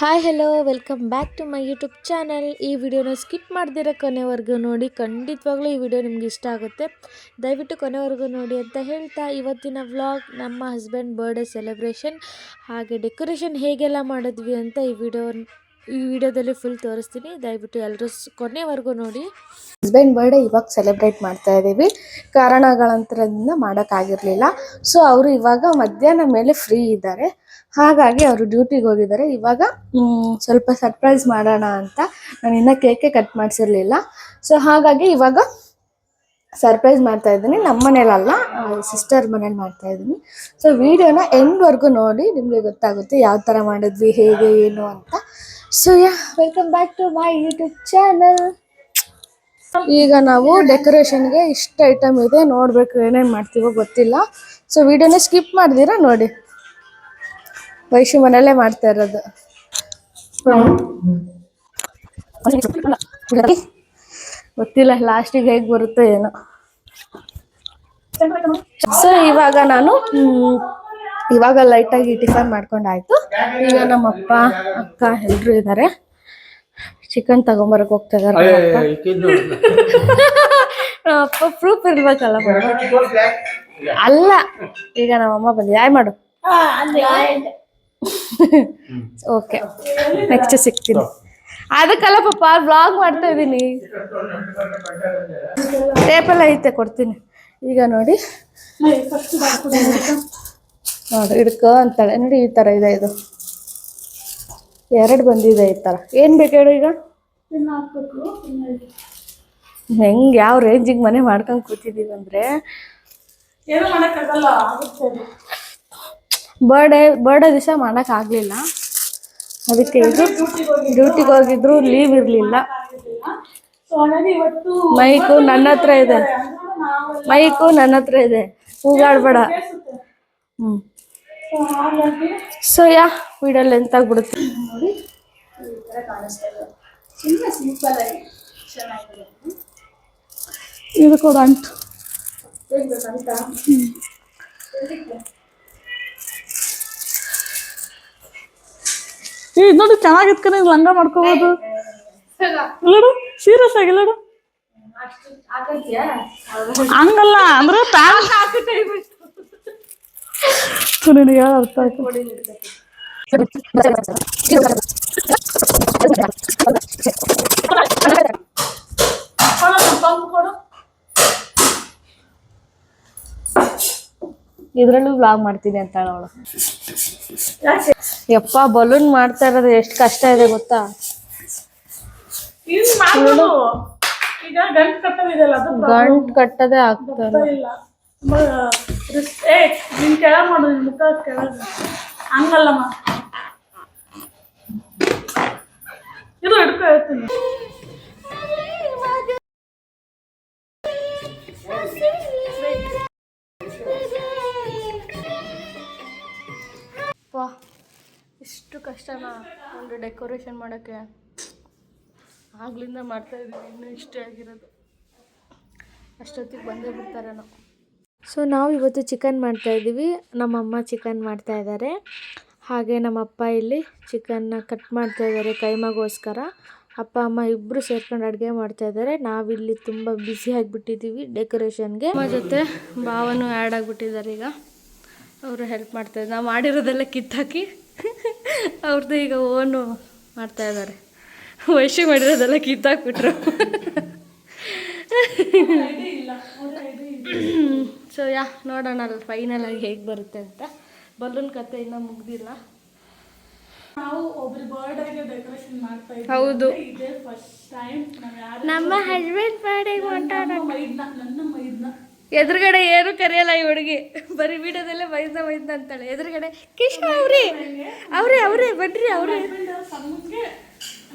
Hi hello welcome back to my YouTube channel. ಈ ವಿಡಿಯೋನ skip ಮಾಡ್ದಿರೋ ಕೊನೆವರೆಗೂ ನೋಡಿ. ಖಂಡಿತವಾಗ್ಲೂ ಈ ವಿಡಿಯೋ ನಿಮ್ಗೆ ಇಷ್ಟ ಆಗುತ್ತೆ. ದಯವಿಟ್ಟು ಕೊನೆವರೆಗೂ ನೋಡಿ ಅಂತ ಹೇಳ್ತಾ, ಇವತ್ತಿನ ವ್ಲಾಗ್ ನಮ್ಮ ಹಸ್ಬೆಂಡ್ ಬರ್ಡೇ ಸೆಲೆಬ್ರೇಷನ್ ಹಾಗೆ ಡೆಕೋರೇಷನ್ ಹೇಗೆಲ್ಲ ಮಾಡಿದ್ವಿ ಅಂತ ಈ ವಿಡಿಯೋದಲ್ಲಿ ಫುಲ್ ತೋರಿಸ್ತೀನಿ. ದಯವಿಟ್ಟು ಎಲ್ಲರೂ ಕೊನೆವರೆಗೂ ನೋಡಿ. ಹಸ್ಬೆಂಡ್ ಬರ್ಡೇ ಇವಾಗ ಸೆಲೆಬ್ರೇಟ್ ಮಾಡ್ತಾ ಇದ್ದೀವಿ. ಕಾರಣಗಳಂತರದಿಂದ ಮಾಡೋಕ್ಕಾಗಿರಲಿಲ್ಲ. ಸೊ ಅವರು ಇವಾಗ ಮಧ್ಯಾಹ್ನ ಮೇಲೆ ಫ್ರೀ ಇದ್ದಾರೆ, ಹಾಗಾಗಿ ಅವರು ಡ್ಯೂಟಿಗೆ ಹೋಗಿದ್ದಾರೆ. ಇವಾಗ ಸ್ವಲ್ಪ ಸರ್ಪ್ರೈಸ್ ಮಾಡೋಣ ಅಂತ. ನಾನು ಇನ್ನೂ ಕೇಕೆ ಕಟ್ ಮಾಡಿಸಿರ್ಲಿಲ್ಲ. ಸೊ ಹಾಗಾಗಿ ಇವಾಗ ಸರ್ಪ್ರೈಸ್ ಮಾಡ್ತಾ ಇದ್ದೀನಿ. ನಮ್ಮ ಮನೇಲಲ್ಲ, ಸಿಸ್ಟರ್ ಮನೇಲಿ ಮಾಡ್ತಾ ಇದ್ದೀನಿ. ಸೊ ವಿಡಿಯೋನ ಎಂಡ್ವರೆಗೂ ನೋಡಿ, ನಿಮಗೆ ಗೊತ್ತಾಗುತ್ತೆ ಯಾವ ಥರ ಮಾಡಿದ್ವಿ, ಹೇಗೆ ಏನು ಅಂತ. So welcome back to my YouTube channel. ಈಗ ನಾವು ಡೆಕೋರೇಷನ್ಗೆ ಇಷ್ಟು ಐಟಮ್ ಇದೆ, ನೋಡಬೇಕು ಏನೇನು ಮಾಡ್ತೀವೋ ಗೊತ್ತಿಲ್ಲ. ಸೊ ವಿಡಿಯೋನ ಸ್ಕಿಪ್ ಮಾಡ್ದಿರಾ ನೋಡಿ. ವೈಶು ಮನೆಯಲ್ಲೇ ಮಾಡ್ತಾ ಇರೋದು. ಗೊತ್ತಿಲ್ಲ ಲಾಸ್ಟಿಗೆ ಹೇಗೆ ಬರುತ್ತೋ ಏನೋ. ಸೊ ಇವಾಗ ಲೈಟಾಗಿ ಟಿಫನ್ ಮಾಡ್ಕೊಂಡಾಯ್ತು. ಈಗ ನಮ್ಮಪ್ಪ ಅಕ್ಕ ಎಲ್ಲರೂ ಇದ್ದಾರೆ. ಚಿಕನ್ ತಗೊಂಬರಕ್ ಹೋಗ್ತಾ ಇದಾರೆ. ಅಪ್ಪ ಪ್ರೂಫ್ ಇರ್ಬೇಕಲ್ಲ. ಅಲ್ಲ, ಈಗ ನಮ್ಮಮ್ಮ ಬಂದು ಯಾಯ್ ಮಾಡು. ಓಕೆ, ನೆಕ್ಸ್ಟ್ ಸಿಗ್ತೀನಿ. ಅದಕ್ಕಲ್ಲ ಪಾಪ, ವ್ಲಾಗ್ ಮಾಡ್ತಾ ಇದ್ದೀನಿ. ಟೇಪೆಲ್ಲ ಐತೆ, ಕೊಡ್ತೀನಿ. ಈಗ ನೋಡಿ ಹಿಡ್ಕೊ ಅಂತಾಳೆ ನೋಡಿ. ಈ ಥರ ಇದೆ, ಇದು 2 ಬಂದಿದೆ ಈ ಥರ. ಏನು ಬೇಕು ಹೇಳು ಈಗ? ಹೆಂಗೆ ಯಾವ ರೇಂಜಿಗೆ ಮನೆ ಮಾಡ್ಕೊಂಡು ಕೂತಿದ್ದೀವಿ ಅಂದರೆ, ಬರ್ಡೇ ದಿವಸ ಮಾಡೋಕ್ಕಾಗಲಿಲ್ಲ. ಅದಕ್ಕೆ ಇದು ಡ್ಯೂಟಿಗೆ ಹೋಗಿದ್ರು, ಲೀವ್ ಇರಲಿಲ್ಲ. ಮೈಕು ನನ್ನ ಹತ್ರ ಇದೆ, ಕೂಗಾಡ್ಬೇಡ. ಸೊ ವಿಡಿಯೋ ಲೆಂತ್ ಆಗಿಬಿಡುತ್ತೆ ನೋಡಿ. ಸಿಂಪಲ್ ಆಗಿ ಚೆನ್ನಾಗಿದೆ. ಇದು ಕೂಡ ಅಂಟು ನೋಡಿ, ಚೆನ್ನಾಗಿತ್ಕನೆ ಲಂಗ ಮಾಡ್ಕೋಬಹುದು. ಇಲ್ಲಡು ಸೀರಿಯಸ್ ಆಗಿ ಇಲ್ಲಡು, ಹಂಗಲ್ಲ ಅಂದ್ರೆ ನಿನಗೆ ಅರ್ಥ ಆಯ್ತು. ಇದ್ರಲ್ಲೂ ವ್ಲಾಗ್ ಮಾಡ್ತೀನಿ ಅಂತ ಅವಳು. ಯಪ್ಪ, ಬಲೂನ್ ಮಾಡ್ತಾ ಇರೋದು ಎಷ್ಟು ಕಷ್ಟ ಇದೆ ಗೊತ್ತಾ? ಈಗ ಗಂಟು ಕಟ್ಟೋದೇ ಆಗ್ತದೆ. ನಿನ್ ಕೆಳಗೆ ಮಾಡು, ನಿನ್ ಮುಖ ಕೆಳಗೆ. ಹಂಗಲ್ಲಮ್ಮ, ಇದು ಹಿಡ್ಕೊ ಹೇಳ್ತೀನಿ. ಇಷ್ಟು ಕಷ್ಟನಾ ಒಂದು ಡೆಕೋರೇಷನ್ ಮಾಡೋಕ್ಕೆ? ಆಗ್ಲಿಂದ ಮಾಡ್ತಾ ಇದ್ದೀವಿ, ಇನ್ನೂ ಇಷ್ಟೇ ಆಗಿರೋದು. ಅಷ್ಟೊತ್ತಿಗೆ ಬಂದೇ ಬಿಡ್ತಾರೇನೋ. ಸೊ ನಾವು ಇವತ್ತು ಚಿಕನ್ ಮಾಡ್ತಾಯಿದ್ದೀವಿ. ನಮ್ಮಮ್ಮ ಚಿಕನ್ ಮಾಡ್ತಾಯಿದ್ದಾರೆ, ಹಾಗೆ ನಮ್ಮಪ್ಪ ಇಲ್ಲಿ ಚಿಕನ್ನ ಕಟ್ ಮಾಡ್ತಾಯಿದ್ದಾರೆ ಕೈಮಾಗೋಸ್ಕರ. ಅಪ್ಪ ಅಮ್ಮ ಇಬ್ಬರು ಸೇರ್ಕೊಂಡು ಅಡುಗೆ ಮಾಡ್ತಾಯಿದ್ದಾರೆ. ನಾವಿಲ್ಲಿ ತುಂಬ ಬ್ಯುಸಿ ಆಗಿಬಿಟ್ಟಿದ್ದೀವಿ ಡೆಕೋರೇಷನ್ಗೆ. ಅಮ್ಮ ಜೊತೆ ಭಾವನೂ ಆ್ಯಡ್ ಆಗಿಬಿಟ್ಟಿದ್ದಾರೆ. ಈಗ ಅವರು ಹೆಲ್ಪ್ ಮಾಡ್ತಾಯಿದ್ದಾರೆ. ನಾವು ಮಾಡಿರೋದೆಲ್ಲ ಕಿತ್ತಾಕಿ ಅವ್ರದ್ದು ಈಗ ಓನು ಮಾಡ್ತಾಯಿದ್ದಾರೆ. ವೈಶಿ ಮಾಡಿರೋದೆಲ್ಲ ಕಿತ್ತಾಕ್ಬಿಟ್ರು. ಸೊ ನೋಡೋಣ ಫೈನಲ್ ಆಗಿ ಹೇಗೆ ಬರುತ್ತೆ ಅಂತ. ಬಲೂನ್ ಕತೆ ಇನ್ನೂ ಮುಗ್ದಿಲ್ಲ. ನಾವು ಒಬ್ರು ಬರ್ಡೇಗೆ ಡೆಕೋರೇಷನ್ ಮಾಡ್ತಾ ಇದ್ದೀವಿ. ಹೌದು, ಇದೇ ಫಸ್ಟ್ ಟೈಮ್ ನಮ್ಮ ಹಸ್ಬೆಂಡ್ ಬರ್ಡೇಗೆ ನನ್ನ ಮೈದ್ನ ಎದುರುಗಡೆ ಏನು ಕರೆಯಲ್ಲ ಈ ಹುಡುಗಿ, ಬರೀ ವಿಡಿಯೋದಲ್ಲೇ ಮೈದ್ನ ಅಂತಾಳೆ. ಎದುರುಗಡೆ ಕೃಷ್ಣ ಅವ್ರೆ ಬನ್ರಿ ಅವ್ರೆ.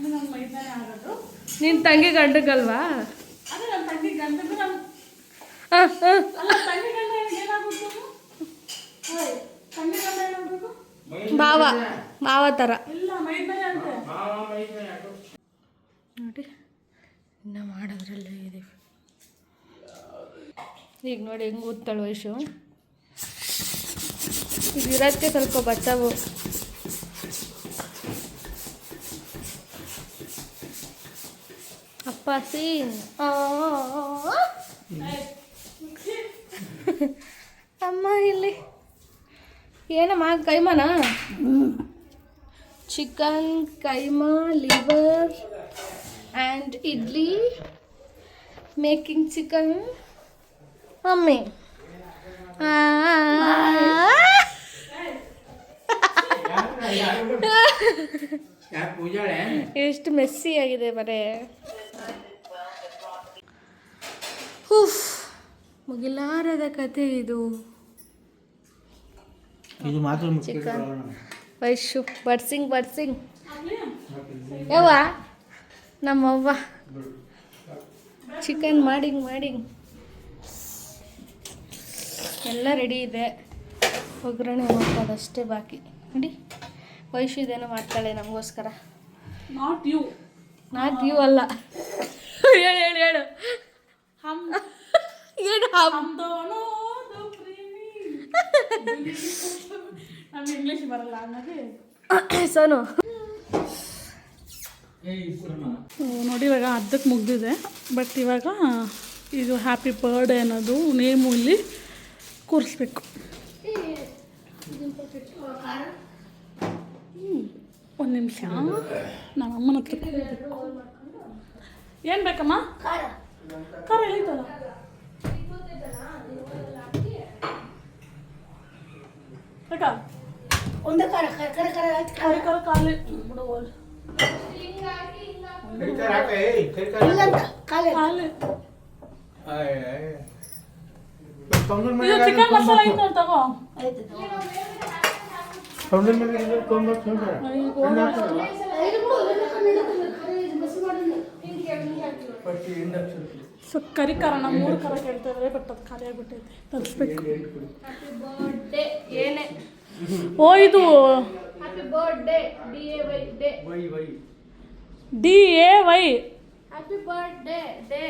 ನನ್ನ ಮೈದ್ನೇ ಆಗೋದು. ನಿನ್ನ ತಂಗಿ ಗಂಡಗಲ್ವಾ? ಅದೇ ನನ್ನ ತಂಗಿ ಗಂಡಗೂ ನಮ್ಮ ತಂಗಿ ಗಂಡ ಏನಾಗ್ಬೇಕು? ತಂಗಿ ಗಂಡ ಏನಾಗ್ಬೇಕು? ಮಾವ ಥರ. ಇಲ್ಲ, ಮೈದ್ನೇ ಅಂತೆ ನೋಡಿ. ಇನ್ನು ಮಾಡೋದ್ರಲ್ಲೇ ಇದೆ. ಈಗ ನೋಡಿ ಹೆಂಗೆ ಓದ್ತಾಳೆ ವಯಸ್ಸು. ಇದು ಇರೋದಕ್ಕೆ ಸ್ವಲ್ಪ ಬಚಾವು. ಅಪ್ಪ ಸೀನ್ ಅಮ್ಮ ಇಲ್ಲಿ ಏನಮ್ಮ ಕೈಮಾನ chicken keema liver and idli making chicken mummy ಎಷ್ಟು ಮೆಸ್ಸಿ ಆಗಿದೆ ಬರೇ ಉಫ್ ಮುಗಿಲಾರದ ಕತೆ ಇದು ಚಿಕನ್ ವೈಶು ಬರ್ಸಿಂಗ್ ಯವ್ವ ನಮ್ಮವ್ವ ಚಿಕನ್ ಮಾಡಿಂಗ್ ಎಲ್ಲ ರೆಡಿ ಇದೆ, ಒಗ್ಗರಣೆ ಹಾಕೋದಷ್ಟೇ ಬಾಕಿ. ನೋಡಿ ವೈಶು ಇದೇನೋ ಮಾಡ್ತಾಳೆ ನಮಗೋಸ್ಕರ. ನಾಟ್ ಯು ಅಲ್ಲ, ಹೇಳು ಏನು ಇಂಗ್ಲೀಷ್ ಬರಲ್ಲ ಸೋನು. ನೋಡಿ ಇವಾಗ ಅರ್ಧಕ್ಕೆ ಮುಗ್ದಿದೆ, ಬಟ್ ಇವಾಗ ಇದು ಹ್ಯಾಪಿ ಬರ್ಡೇ ಅನ್ನೋದು ನೇಮು ಇಲ್ಲಿ ಕೂರಿಸ್ಬೇಕು. ಒಂದು ನಿಮಿಷ ನಮ್ಮ ಅಮ್ಮನ ಹತ್ರ ಏನು ಬೇಕಮ್ಮ? ಖಾರ ಎಲ್ಲಿತ್ತಲ್ಲ ಒಂದು ಖಾಲಿ ಚಿಕನ್ ಮಸಾಲ ಐತೆ ತಗೋ. ಸೊ ಕರಿ ಖಾರ ನಮ್ಮ 3 ಖಾರ ಕೇಳ್ತಾ ಇದ್ದಾರೆ, ಬಟ್ ಅದು ಖಾಲಿ ಆಗಿಬಿಟ್ಟೈತೆ, ತರಿಸ್ಬೇಕು. ಏನೇ ಓ ಇದು happy birthday DAY happy birthday day.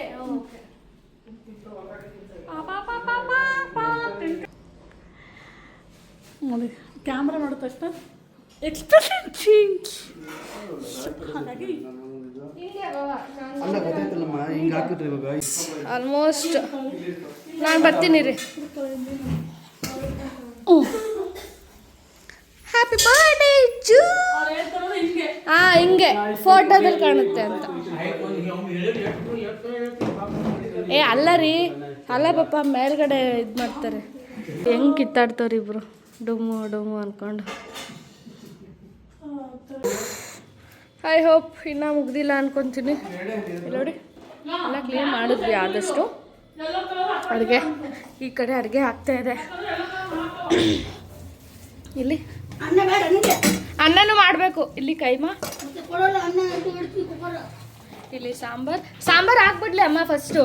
ನೋಡಿ ಕ್ಯಾಮ್ರಾ ನೋಡಿದ ತಕ್ಷಣ ಎಕ್ಸ್ಪ್ರೆಷನ್ ಚೇಂಜ್. ಹಾಗಾಗಿ ಆಲ್ಮೋಸ್ಟ್ ನಾನು ಬರ್ತೀನಿ ರೀ. Happy birthday zoo. ಅವ್ರು ಹೇಳ್ತಾರಲ್ಲ ಹಿಂಗೆ ಹಿಂಗೆ ಫೋಟೋದಲ್ಲಿ ಕಾಣುತ್ತೆ ಅಂತ. ಅಲ್ಲ ರೀ, ಅಲ್ಲ ಪಾಪ ಮೇಲ್ಗಡೆ ಇದು ಮಾಡ್ತಾರೆ. ಹೆಂಗೆ ಕಿತ್ತಾಡ್ತವ್ರಿ ಇಬ್ರು ಡುಮ್ಮು ಅಂದ್ಕೊಂಡು. ಐ ಹೋಪ್ ಇನ್ನೂ ಮುಗ್ದಿಲ್ಲ ಅನ್ಕೊತೀನಿ. ನೋಡಿ ಎಲ್ಲ ಕ್ಲೀನ್ ಮಾಡಿದ್ವಿ ಆದಷ್ಟು. ಅಡುಗೆ ಈ ಕಡೆ ಅಡುಗೆ ಆಗ್ತಾ ಇದೆ. ಇಲ್ಲಿ ಅನ್ನನೂ ಮಾಡಬೇಕು. ಇಲ್ಲಿ ಕೈಮಾ, ಇಲ್ಲಿ ಸಾಂಬಾರು ಹಾಕ್ಬಿಡ್ಲಿ ಅಮ್ಮ. ಫಸ್ಟು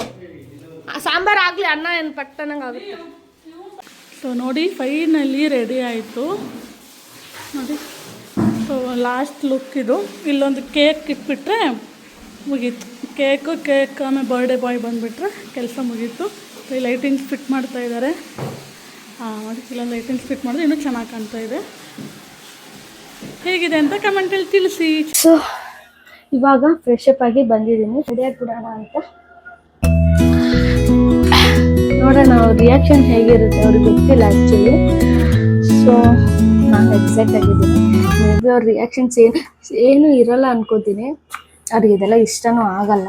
ಸಾಂಬಾರು ಆಗಲಿ, ಅನ್ನ ಏನು ಪಟ್ಟನಂಗೆ ಆಗುತ್ತೆ. ಸೊ ನೋಡಿ ಫೈನಲಿ ರೆಡಿ ಆಯಿತು ನೋಡಿ. ಸೊ ಲಾಸ್ಟ್ ಲುಕ್ ಇದು. ಇಲ್ಲೊಂದು ಕೇಕ್ ಇಟ್ಬಿಟ್ರೆ ಮುಗೀತು. ಕೇಕ್ ಆಮೇಲೆ ಬರ್ಡೇ ಬಾಯ್ ಬಂದುಬಿಟ್ರೆ ಕೆಲಸ ಮುಗೀತು. ಸೊ ಈ ಲೈಟಿಂಗ್ಸ್ ಫಿಟ್ ಮಾಡ್ತಾ ಇದ್ದಾರೆ. ನೋಡಿ ಇಲ್ಲೊಂದು ಲೈಟಿಂಗ್ಸ್ ಫಿಟ್ ಮಾಡಿದ್ರೆ ಇನ್ನೂ ಚೆನ್ನಾಗಿ ಕಾಣ್ತಾ ಇದೆ. ಹೇಗಿದೆ ಅಂತ ಕಮೆಂಟಲ್ಲಿ ತಿಳಿಸಿ. ಸೊ ಇವಾಗ ಫ್ರೆಶ್ ಅಪ್ ಆಗಿ ಬಂದಿದ್ದೀನಿ, ರೆಡಿಯಾಗಿ ಬಿಡೋಣ ಅಂತ. ನೋಡೋಣ ಅವ್ರ ರಿಯಾಕ್ಷನ್ ಹೇಗಿರುತ್ತೆ, ಅವ್ರಿಗೆ ಗೊತ್ತಿಲ್ಲ ಆ್ಯಕ್ಚುಲಿ. ಸೊ ನಾನು ಎಕ್ಸೈಟ್ ಆಗಿದ್ದೀನಿ. ಮೇ ಬಿ ಅವ್ರ ರಿಯಾಕ್ಷನ್ಸ್ ಏನು ಇರಲ್ಲ ಅನ್ಕೋತೀನಿ. ಅವ್ರಿಗೆ ಇದೆಲ್ಲ ಇಷ್ಟನೂ ಆಗಲ್ಲ.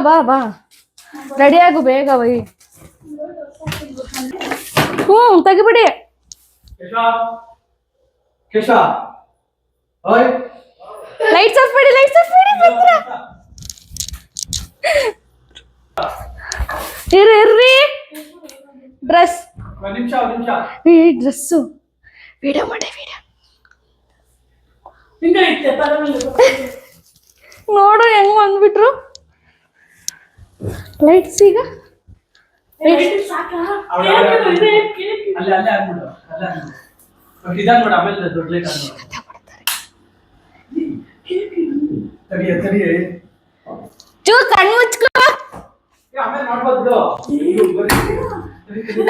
ಬಾ ರೆಡಿಯಾಗು ಬೇಗ ವೈ. ತೆಗಿಬಿಡಿ. ಲೈಟ್ಸ್ ಆಫ್ ಮಾಡಿ ಇರ್ರಿ. ಡ್ರೆಸ್ ಡ್ರೆಸ್ಸು ವಿಡಿಯೋ ಮಾಡಿ. ನೋಡು ಹೆಂಗ್ ಬಂದ್ಬಿಟ್ರು ಲೈಟ್ಸ್. ಈಗ ಚೂ ಕಣ್ ಮುಚ್ಕೋ,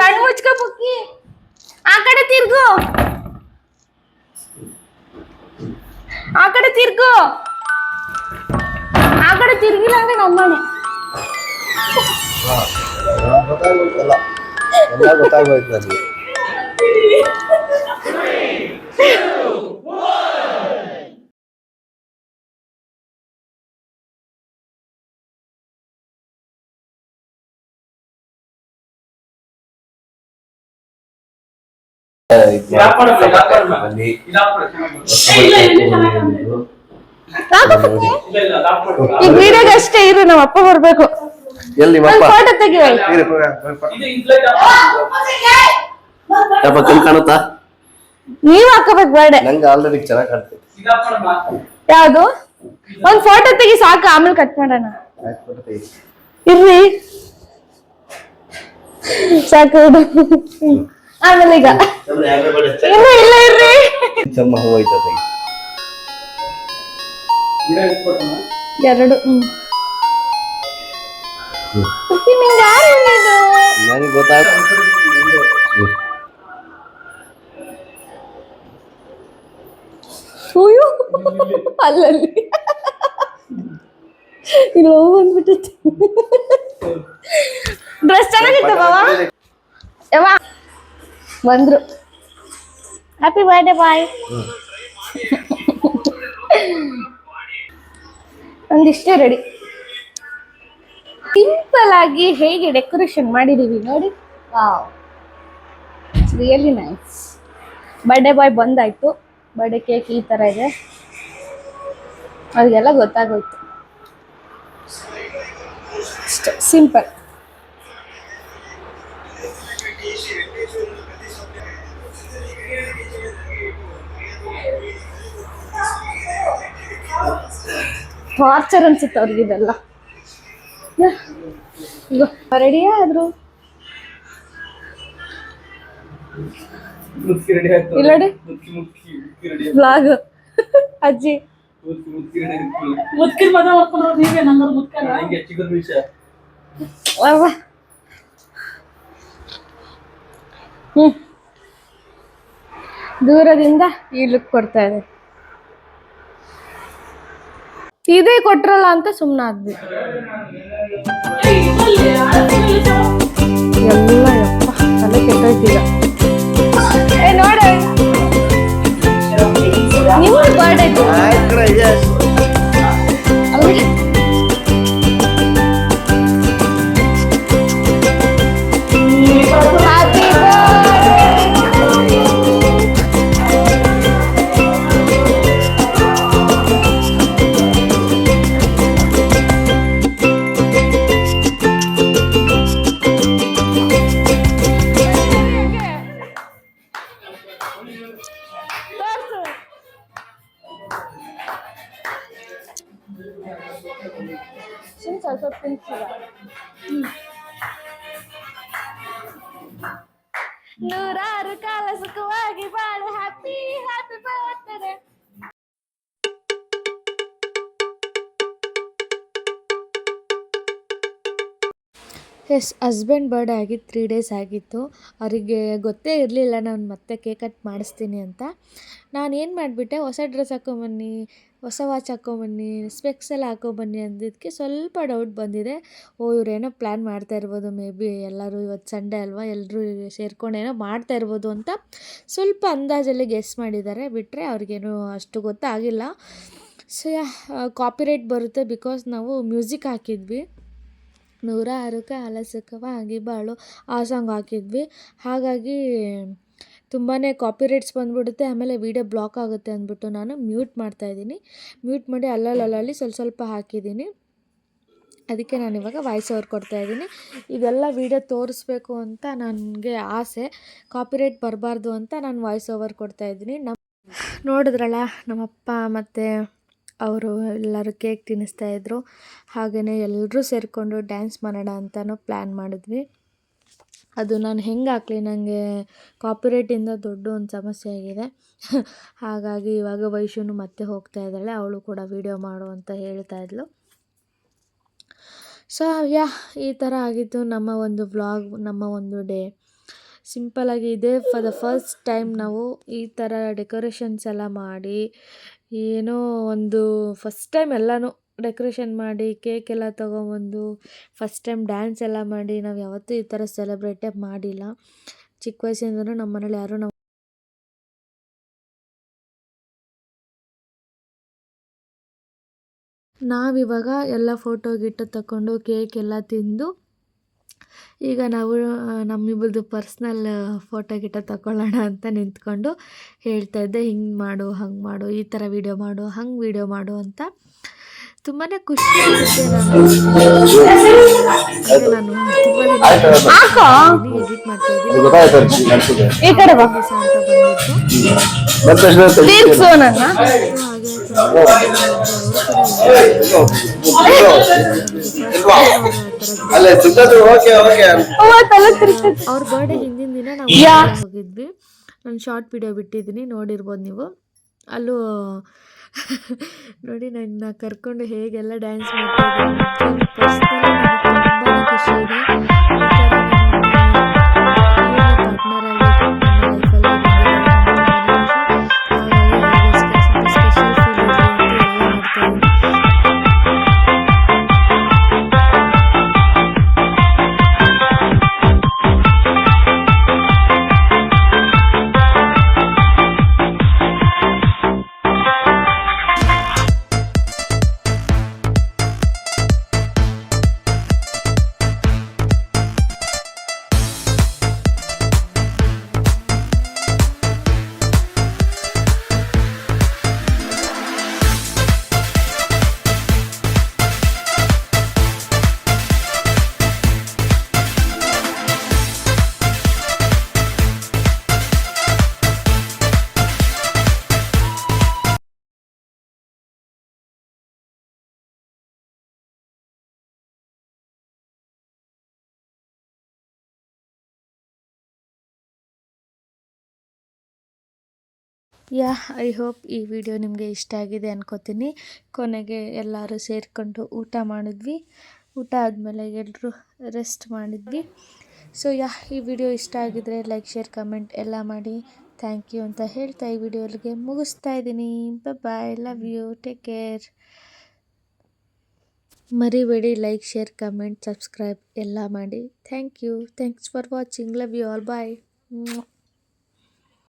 ಕಣ್ ಮುಚ್ಕೋ ಪುಕ್ಕಿ. ಆ ಕಡೆ ತಿರ್ಗು, ಆ ಕಡೆ ತಿರ್ಗು, ಆ ಕಡೆ ತಿರ್ಗಿಲ್ಲ ಅಂದ್ರೆ ನಮ್ಮನೆ. ಗೊತ್ತಾಗೋಯ್ತು ನನಗೆ. ಬನ್ನಿ ಈಗ ವಿಡಿಯೋಗೆ ಅಷ್ಟೇ ಇರು, ನಮ್ಮ ಅಪ್ಪ ಬರ್ಬೇಕು. ಎಲ್ಲಿ ಫೋಟೋ ತೆಗಿವ. ಕಣ್ ಕಾಣುತ್ತಾ? ನೀವ್ ಹಾಕೋಬೇಕು ಬೇಡ, ನಂಗೆ ಆಲ್ರೆಡಿ ಚೆನ್ನಾಗಿ ಕಾಣ್ತೈತೆ. ಯಾವ್ದು? ಒಂದ್ ಫೋಟೋ ತೆಗಿ ಸಾಕು, ಆಮೇಲೆ ಕಟ್ ಮಾಡೋಣ. ಇರ್ರಿ ಸಾಕು, ಆಮೇಲೆ ಈಗ ಇನ್ನು ಇಲ್ಲ ಇರ್ರಿ. ಚಮ್ಮ ಹೋಯ್ತದೆ ಎರಡು. ನಿಂಗೆ ಯಾರು ಹೇಳಿದ್ದು? ನನಗೆ ಗೊತ್ತಾಗ ಅಯ್ಯೋ ಅಲ್ಲಲ್ಲಿ ಇಲ್ಲ ಬಂದ್ಬಿಟ್ಟೈತಿ. ಡ್ರೆಸ್ ಚೆನ್ನಾಗಿತ್ತು ಬಾವ. ಯವ್ವ ಬಂದ್ರು. Happy birthday boy. ಒಂದಿಷ್ಟೇ ರೆಡಿ, ಸಿಂಪಲ್ ಆಗಿ ಹೇಗೆ ಡೆಕೋರೇಷನ್ ಮಾಡಿದೀವಿ ನೋಡಿ. Wow, it's really nice. Birthday boy ಬಂದಾಯ್ತು. ಬರ್ಡೇ ಕೇಕ್ ಈ ತರ ಇದೆ, ಅವ್ರಿಗೆಲ್ಲ ಗೊತ್ತಾಗೋಯ್ತು. ಸಿಂಪಲ್. ಟಾರ್ಚರ್ ಅನ್ಸುತ್ತೆ ಅವ್ರಿಗಿದೆಲ್ಲ. ರೆಡಿ ಆದ್ರು ಇಲ್ಲಡಿ ವ್ಲಾಗ್ ಅಜ್ಜಿ ಮುದ್ಕಿನ ಮದುವೆ ಮಾಡ್ಕೊಂಡ್ರು ನೀವೇ ನಂಗೆ ಮುದ್ಕಲ್ಲ. ದೂರದಿಂದ ಈ ಲುಕ್ ಕೊಡ್ತಾ ಇದೆ. ಇದೇ ಕೊಟ್ರಲ್ಲ ಅಂತ ಸುಮ್ಮನಾದ್ವಿ. ಎಲ್ಲ ಯಪ್ಪ ತಲೆ ಕೆಟ್ಟೋಯ್ತೀಗ. ನೋಡ ನೀವು ಬರ್ಡೇ ನೂರಾರು ಕಾಲ ಸುಖವಾಗಿ ಬಾಳು. Happy happy birthday. Yes, husband birthday ಆಗಿ 3 ಡೇಸ್ ಆಗಿತ್ತು. ಅವರಿಗೆ ಗೊತ್ತೇ ಇರಲಿಲ್ಲ ನಾನು ಮತ್ತೆ ಕೇಕ್ ಕಟ್ ಮಾಡಿಸ್ತೀನಿ ಅಂತ. ನಾನೇನು ಮಾಡಿಬಿಟ್ಟೆ, ಹೊಸ ಡ್ರೆಸ್ ಹಾಕ್ಕೊಂಬನ್ನಿ, ಹೊಸ ವಾಚ್ ಹಾಕ್ಕೊಂಬನ್ನಿ, ಸ್ಪೆಕ್ಸ್ ಎಲ್ಲ ಹಾಕ್ಕೊಂಬನ್ನಿ ಅಂದಿದ್ದಕ್ಕೆ ಸ್ವಲ್ಪ ಡೌಟ್ ಬಂದಿದೆ. ಇವರೇನೋ ಪ್ಲ್ಯಾನ್ ಮಾಡ್ತಾ ಇರ್ಬೋದು, ಮೇ ಬಿ ಎಲ್ಲರೂ ಇವತ್ತು ಸಂಡೇ ಅಲ್ವಾ, ಎಲ್ಲರೂ ಸೇರ್ಕೊಂಡು ಏನೋ ಮಾಡ್ತಾ ಇರ್ಬೋದು ಅಂತ ಸ್ವಲ್ಪ ಅಂದಾಜಲ್ಲಿ ಗೆಸ್ ಮಾಡಿದ್ದಾರೆ. ಬಿಟ್ಟರೆ ಅವ್ರಿಗೇನು ಅಷ್ಟು ಗೊತ್ತಾಗಿಲ್ಲ. ಸೊ ಕಾಪಿರೈಟ್ ಬರುತ್ತೆ, ಬಿಕಾಸ್ ನಾವು ಮ್ಯೂಸಿಕ್ ಹಾಕಿದ್ವಿ. ನೂರಾರು ಕಾಲ ಸುಖವಾಗಿ ಬಾಳು ಆ ಸಾಂಗ್ ಹಾಕಿದ್ವಿ. ಹಾಗಾಗಿ ತುಂಬಾ ಕಾಪಿರೈಟ್ಸ್ ಬಂದುಬಿಡುತ್ತೆ, ಆಮೇಲೆ ವೀಡಿಯೋ ಬ್ಲಾಕ್ ಆಗುತ್ತೆ ಅಂದ್ಬಿಟ್ಟು ನಾನು ಮ್ಯೂಟ್ ಮಾಡ್ತಾಯಿದ್ದೀನಿ. ಮ್ಯೂಟ್ ಮಾಡಿ ಅಲ್ಲಲ್ಲಿ ಸ್ವಲ್ಪ ಹಾಕಿದ್ದೀನಿ. ಅದಕ್ಕೆ ನಾನಿವಾಗ ವಾಯ್ಸ್ ಓವರ್ ಕೊಡ್ತಾಯಿದ್ದೀನಿ. ಇದೆಲ್ಲ ವೀಡಿಯೋ ತೋರಿಸ್ಬೇಕು ಅಂತ ನನಗೆ ಆಸೆ, ಕಾಪಿರೈಟ್ ಬರಬಾರ್ದು ಅಂತ ನಾನು ವಾಯ್ಸ್ ಓವರ್ ಕೊಡ್ತಾಯಿದ್ದೀನಿ. ನೋಡಿದ್ರಲ್ಲ, ನಮ್ಮಪ್ಪ ಮತ್ತು ಅವರು ಎಲ್ಲರೂ ಕೇಕ್ ತಿನ್ನಿಸ್ತಾಯಿದ್ರು. ಹಾಗೆಯೇ ಎಲ್ಲರೂ ಸೇರಿಕೊಂಡು ಡ್ಯಾನ್ಸ್ ಮಾಡೋಣ ಅಂತಲೂ ಪ್ಲ್ಯಾನ್ ಮಾಡಿದ್ವಿ. ಅದು ನಾನು ಹೆಂಗೆ ಹಾಕಲಿ, ನನಗೆ ಕಾಪಿರೈಟಿಂದ ದೊಡ್ಡ ಒಂದು ಸಮಸ್ಯೆ ಆಗಿದೆ. ಹಾಗಾಗಿ ಇವಾಗ ವೈಶುನು ಮತ್ತೆ ಹೋಗ್ತಾ ಇದ್ದಾಳೆ, ಅವಳು ಕೂಡ ವೀಡಿಯೋ ಮಾಡು ಅಂತ ಹೇಳ್ತಾ ಇದ್ಲು. ಸೊ ಈ ಥರ ಆಗಿತ್ತು ನಮ್ಮ ಒಂದು ವ್ಲಾಗ್, ನಮ್ಮ ಒಂದು ಡೇ. ಸಿಂಪಲಾಗಿ ಇದೆ. ಫಾರ್ ದ ಫಸ್ಟ್ ಟೈಮ್ ನಾವು ಈ ಥರ ಡೆಕೋರೇಷನ್ಸ್ ಎಲ್ಲ ಮಾಡಿ, ಏನೋ ಒಂದು ಫಸ್ಟ್ ಟೈಮ್ ಎಲ್ಲನೂ ಡೆಕೋರೇಷನ್ ಮಾಡಿ, ಕೇಕ್ ಎಲ್ಲ ತೊಗೊಬಂದು, ಫಸ್ಟ್ ಟೈಮ್ ಡ್ಯಾನ್ಸ್ ಎಲ್ಲ ಮಾಡಿ, ನಾವು ಯಾವತ್ತೂ ಈ ಥರ ಸೆಲೆಬ್ರೇಟೇ ಮಾಡಿಲ್ಲ. ಚಿಕ್ಕ ವಯಸ್ಸಿಂದನೂ ನಮ್ಮ ಮನೇಲಿ ಯಾರೂ ನಾವಿವಾಗ ಎಲ್ಲ ಫೋಟೋ ಗಿಟ್ಟು ತಗೊಂಡು ಕೇಕ್ ಎಲ್ಲ ತಿಂದು, ಈಗ ನಾವು ನಮ್ಮಿಬ್ಬರದು ಪರ್ಸ್ನಲ್ ಫೋಟೋ ಗಿಟ ತಗೊಳ್ಳೋಣ ಅಂತ ನಿಂತ್ಕೊಂಡು ಹೇಳ್ತಾ ಇದ್ದೆ, ಹಿಂಗೆ ಮಾಡು, ಹಂಗೆ ಮಾಡು, ಈ ಥರ ವೀಡಿಯೋ ಮಾಡು, ಹಂಗೆ ವೀಡಿಯೋ ಮಾಡು ಅಂತ. ತುಂಬಾ ಖುಷಿ ಆಗುತ್ತೆ. ನಾನು ಎಡಿಟ್ ಮಾಡ್ತಾ ಇದ್ದೀನಿ ಅವ್ರ ಬರ್ಡೇ ಹಿಂದಿನ ದಿನ ನಾವು ಹೋಗಿದ್ವಿ. ನಾನು ಶಾರ್ಟ್ ವಿಡಿಯೋ ಬಿಟ್ಟಿದ್ದೀನಿ, ನೋಡಿರ್ಬೋದು ನೀವು. ಅಲ್ಲೂ ನೋಡಿ ನನ್ನ ಕರ್ಕೊಂಡು ಹೇಗೆಲ್ಲ ಡ್ಯಾನ್ಸ್ ಮಾಡ್ತಾಯಿದ್ದೀನಿ. ಪರ್ಸ್ನಲಿ ನನಗೆ ತುಂಬಾ ಖುಷಿ ಇದೆ. ಈ ಥರ ಪಾರ್ಟ್ನರ್ ಆಗಿ ನನ್ನ ಲೈಫಲ್ಲಿ ಹಾಗಾಗಿ ಸ್ವಲ್ಪ ಸ್ಪೆಷಲ್ ಫೀಲ್ ಇರಲಿ ಅಂತ ಎಲ್ಲ ಮಾಡ್ತಾಯಿದ್ದೀನಿ. ಐ ಹೋಪ್ ಈ ವಿಡಿಯೋ ನಿಮಗೆ ಇಷ್ಟ ಆಗಿದೆ ಅನ್ಕೋತೀನಿ. ಕೊನೆಗೆ ಎಲ್ಲರೂ ಸೇರಿಕೊಂಡು ಊಟ ಮಾಡಿದ್ವಿ. ಊಟ ಆದಮೇಲೆ ಎಲ್ಲರೂ ರೆಸ್ಟ್ ಮಾಡಿದ್ವಿ. ಸೊ ಈ ವಿಡಿಯೋ ಇಷ್ಟ ಆಗಿದ್ರೆ ಲೈಕ್, ಶೇರ್, ಕಮೆಂಟ್ ಎಲ್ಲ ಮಾಡಿ. ಥ್ಯಾಂಕ್ ಯು ಅಂತ ಹೇಳ್ತಾ ಈ ವಿಡಿಯೋ ಅಲ್ಲಿಗೆ ಮುಗಿಸ್ತಾ ಇದ್ದೀನಿ. Bye, love you, take care. ಮರಿಬೇಡಿ ಲೈಕ್, ಶೇರ್, ಕಮೆಂಟ್, ಸಬ್ಸ್ಕ್ರೈಬ್ ಎಲ್ಲ ಮಾಡಿ. Thank you. Thanks for watching. Love you all. Bye.